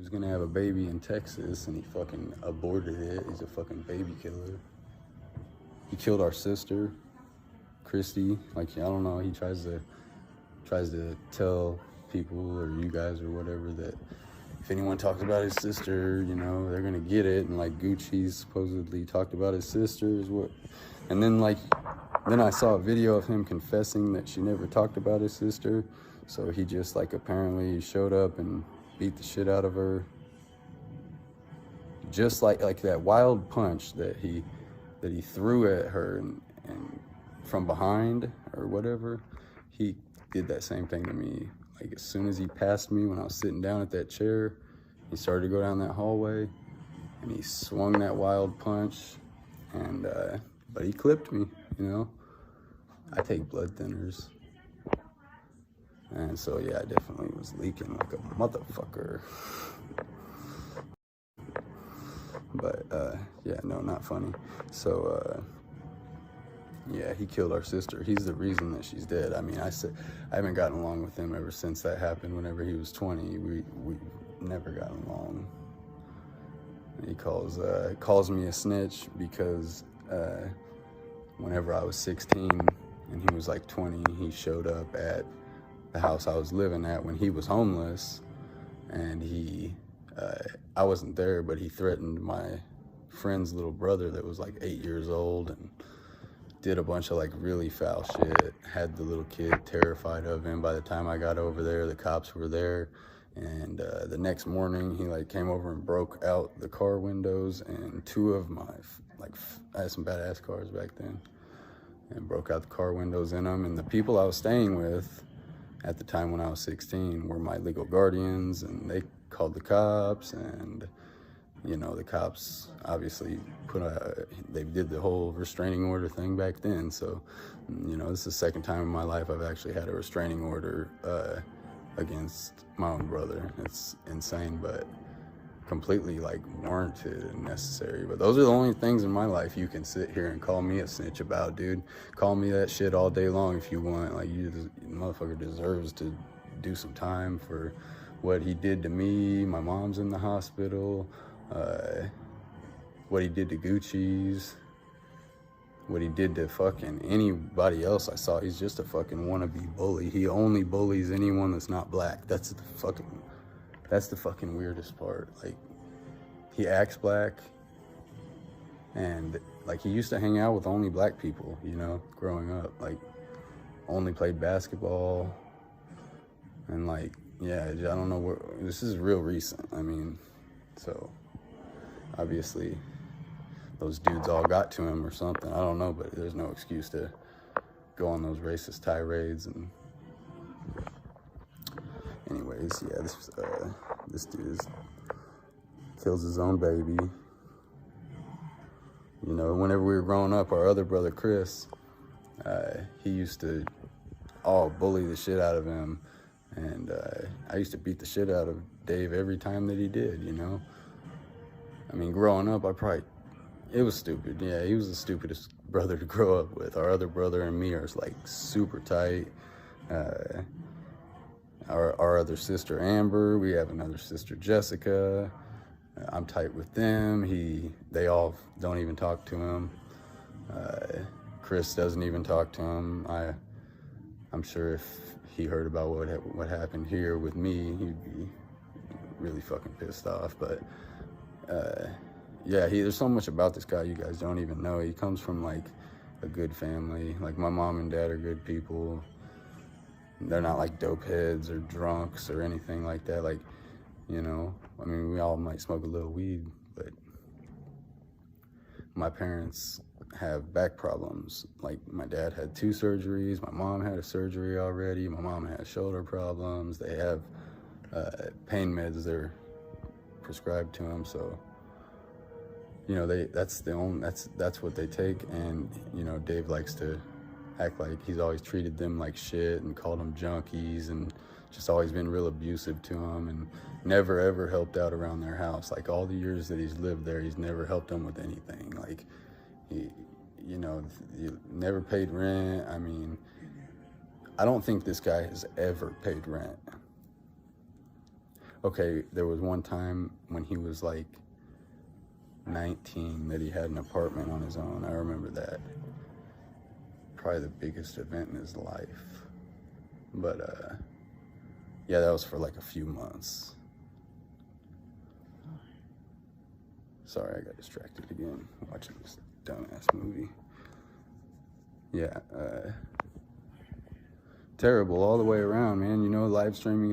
was gonna have a baby in Texas, and he fucking aborted it. He's a fucking baby killer. He killed our sister, Christy. Like, I don't know, he tries to tell people or you guys or whatever that if anyone talks about his sister, you know, they're gonna get it. And like Gucci supposedly talked about his sister is what. And then then I saw a video of him confessing that she never talked about his sister. So he just like apparently showed up and beat the shit out of her. Just like that wild punch that he threw at her and from behind or whatever, he did that same thing to me. Like as soon as he passed me when I was sitting down at that chair, he started to go down that hallway and he swung that wild punch and but he clipped me, you know. I take blood thinners. And so yeah, I definitely was leaking like a motherfucker. But yeah, no, not funny. So yeah, he killed our sister. He's the reason that she's dead. I mean, I haven't gotten along with him ever since that happened. Whenever he was 20, we never got along. He calls me a snitch because whenever I was 16 and he was like 20, he showed up at the house I was living at when he was homeless, and I wasn't there, but he threatened my friend's little brother that was like 8 years old and did a bunch of like really foul shit, had the little kid terrified of him. By the time I got over there, the cops were there, and the next morning he like came over and broke out the car windows, and two of my I had some badass cars back then, and broke out the car windows in them. And the people I was staying with at the time when I was 16 were my legal guardians, and they called the cops. And you know, the cops obviously they did the whole restraining order thing back then. So, you know, this is the second time in my life I've actually had a restraining order against my own brother. It's insane, but completely like warranted and necessary. But those are the only things in my life you can sit here and call me a snitch about, dude. Call me that shit all day long if you want. Like, the motherfucker deserves to do some time for what he did to me. My mom's in the hospital. What he did to Gucci's, what he did to fucking anybody else I saw. He's just a fucking wannabe bully. He only bullies anyone that's not black. That's the fucking weirdest part. Like, he acts black, and like he used to hang out with only black people, you know, growing up. Like, only played basketball, and like, yeah, I don't know where this is real recent. I mean, so obviously those dudes all got to him or something. I don't know, but there's no excuse to go on those racist tirades. And anyways, yeah, this dude kills his own baby. You know, whenever we were growing up, our other brother Chris, he used to bully the shit out of him, and I used to beat the shit out of Dave every time that he did, you know. I mean, growing up, it was stupid. Yeah, he was the stupidest brother to grow up with. Our other brother and me are like super tight. Our other sister Amber, we have another sister Jessica. I'm tight with them. They all don't even talk to him. Chris doesn't even talk to him. I'm sure if he heard about what happened here with me, he'd be really fucking pissed off. But yeah, there's so much about this guy you guys don't even know. He comes from like a good family. Like, my mom and dad are good people. They're not like dope heads or drunks or anything like that. Like, you know, I mean, we all might smoke a little weed, but my parents have back problems. Like, my dad had 2 surgeries. My mom had a surgery already. My mom has shoulder problems. They have pain meds they're prescribed to them. So, you know, that's what they take. And, you know, Dave likes to act like he's always treated them like shit and called them junkies, and just always been real abusive to them, and never ever helped out around their house. Like, all the years that he's lived there, he's never helped them with anything. Like, he never paid rent. I mean, I don't think this guy has ever paid rent. Okay, there was one time when he was like 19 that he had an apartment on his own. I remember that. Probably the biggest event in his life. But yeah, that was for like a few months. Sorry, I got distracted again watching this dumbass movie. Yeah, terrible all the way around, man. You know, live streaming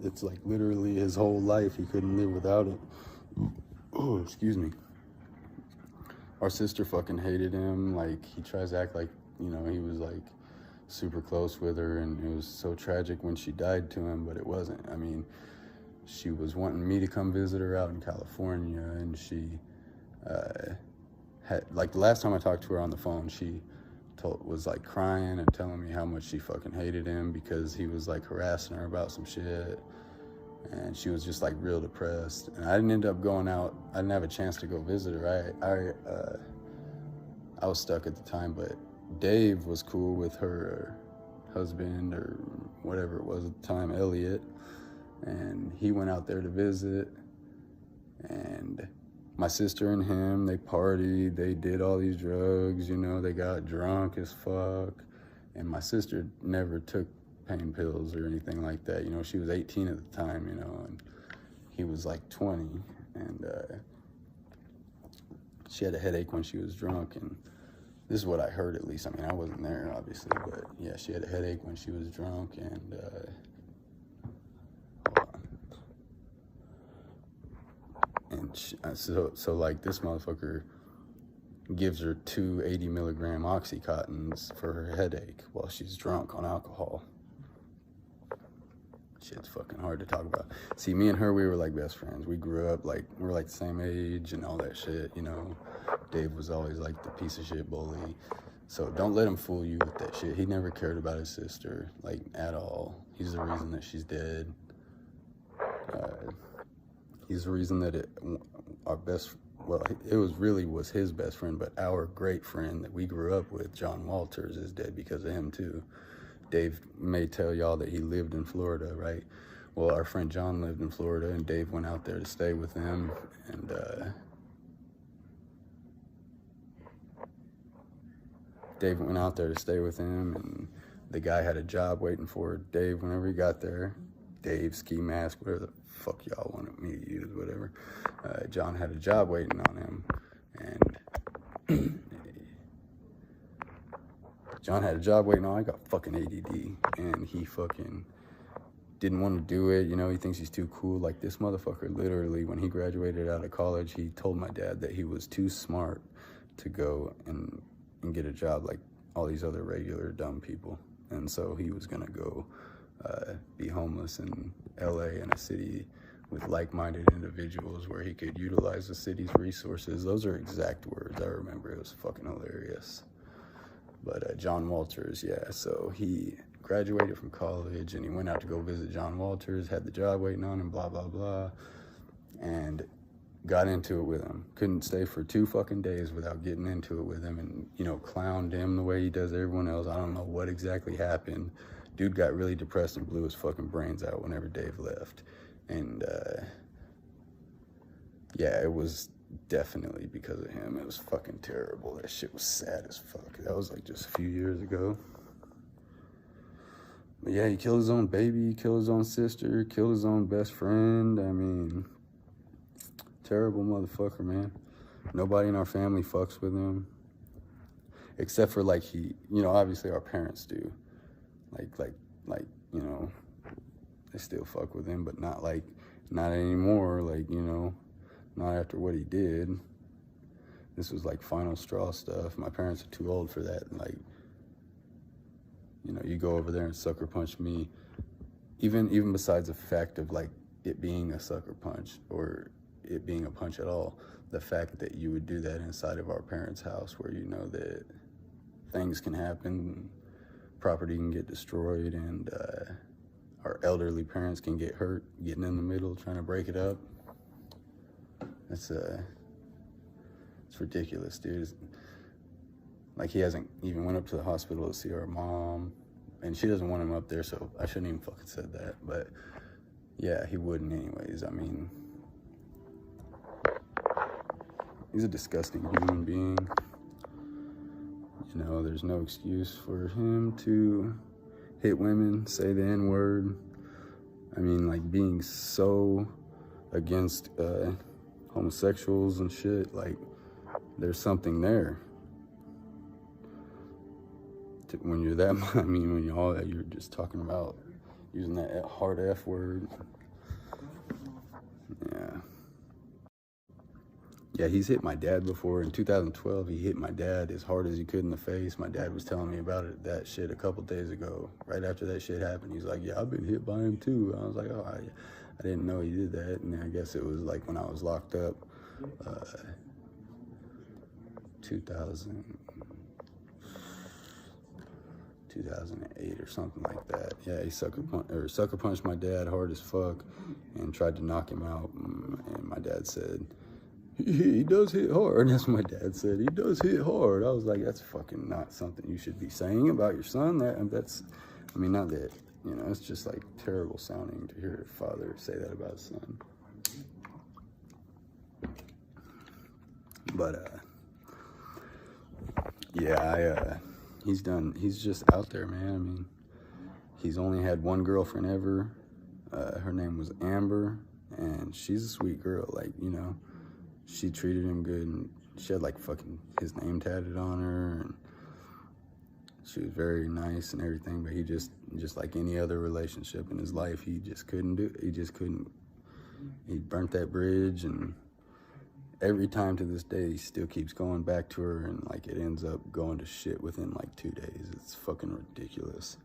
it's like literally his whole life. He couldn't live without it. Oh, excuse me. Our sister fucking hated him. Like, he tries to act like, you know, he was like super close with her, and it was so tragic when she died to him, but it wasn't. I mean, she was wanting me to come visit her out in California, and she had, like, the last time I talked to her on the phone, she was like crying and telling me how much she fucking hated him because he was like harassing her about some shit, and she was just like real depressed. And I didn't end up going out. I didn't have a chance to go visit her. I was stuck at the time, but Dave was cool with her husband or whatever it was at the time, Elliot, and he went out there to visit. And my sister and him, they partied, they did all these drugs, you know, they got drunk as fuck. And my sister never took pain pills or anything like that. You know, she was 18 at the time, you know, and he was like 20. And she had a headache when she was drunk, and this is what I heard, at least. I mean, I wasn't there, obviously, but yeah, she had a headache when she was drunk, and so like this motherfucker gives her 2 80-milligram Oxycontins for her headache while she's drunk on alcohol. Shit's fucking hard to talk about. See, me and her, we were like best friends. We grew up like, we were like the same age and all that shit, you know. Dave was always like the piece of shit bully. So don't let him fool you with that shit. He never cared about his sister, like, at all. He's the reason that she's dead. He's the reason that it was his best friend, but our great friend that we grew up with, John Walters, is dead because of him too. Dave may tell y'all that he lived in Florida, right? Well, our friend John lived in Florida, and Dave went out there to stay with him, and Dave went out there to stay with him, and the guy had a job waiting for Dave whenever he got there. Dave, Skimask, whatever the fuck y'all wanted me to use, whatever. John had a job waiting on him, and John had a job waiting on. I got fucking ADD, and he fucking didn't want to do it. You know, he thinks he's too cool. Like, this motherfucker, literally, when he graduated out of college, he told my dad that he was too smart to go and get a job like all these other regular dumb people. And so he was gonna go be homeless in LA, in a city with like-minded individuals where he could utilize the city's resources. Those are exact words. I remember. It was fucking hilarious. But John Walters, yeah, so he graduated from college, and he went out to go visit John Walters, had the job waiting on him, blah, blah, blah, and got into it with him. Couldn't stay for 2 fucking days without getting into it with him, and, you know, clowned him the way he does everyone else. I don't know what exactly happened. Dude got really depressed and blew his fucking brains out whenever Dave left. And, yeah, it was definitely because of him. It was fucking terrible. That shit was sad as fuck. That was like just a few years ago. But yeah, he killed his own baby, killed his own sister, killed his own best friend. I mean, terrible motherfucker, man. Nobody in our family fucks with him. Except for, like, you know, obviously our parents do. Like, you know, they still fuck with him, but not anymore, like, you know, not after what he did. This was like final straw stuff. My parents are too old for that. Like, you know, you go over there and sucker punch me, even besides the fact of like it being a sucker punch or it being a punch at all, the fact that you would do that inside of our parents' house where you know that things can happen, property can get destroyed, and our elderly parents can get hurt getting in the middle trying to break it up. It's ridiculous, dude. Like, he hasn't even went up to the hospital to see our mom, and she doesn't want him up there, so I shouldn't even fucking said that. But Yeah, he wouldn't anyways. I mean, he's a disgusting human being. You know, there's no excuse for him to hit women, say the N-word. I mean, like, being so against homosexuals and shit, like, there's something there. When you're that, I mean, when you're just talking about using that hard F word. Yeah, he's hit my dad before. In 2012, he hit my dad as hard as he could in the face. My dad was telling me about that shit a couple days ago. Right after that shit happened, he's like, yeah, I've been hit by him too. I was like, oh, I didn't know he did that. And I guess it was like when I was locked up, 2008 or something like that. Yeah, he sucker punched my dad hard as fuck and tried to knock him out. And my dad said, he does hit hard. That's what my dad said. He does hit hard. I was like, that's fucking not something you should be saying about your son. That's, I mean, not that, you know, it's just like terrible sounding to hear a father say that about his son. But, yeah, he's just out there, man. I mean, he's only had one girlfriend ever. Her name was Amber, and she's a sweet girl. Like, you know, she treated him good, and she had like fucking his name tatted on her, and she was very nice and everything. But he just like any other relationship in his life, he just couldn't do it. He burnt that bridge, and every time to this day, he still keeps going back to her, and like it ends up going to shit within like 2 days. It's fucking ridiculous.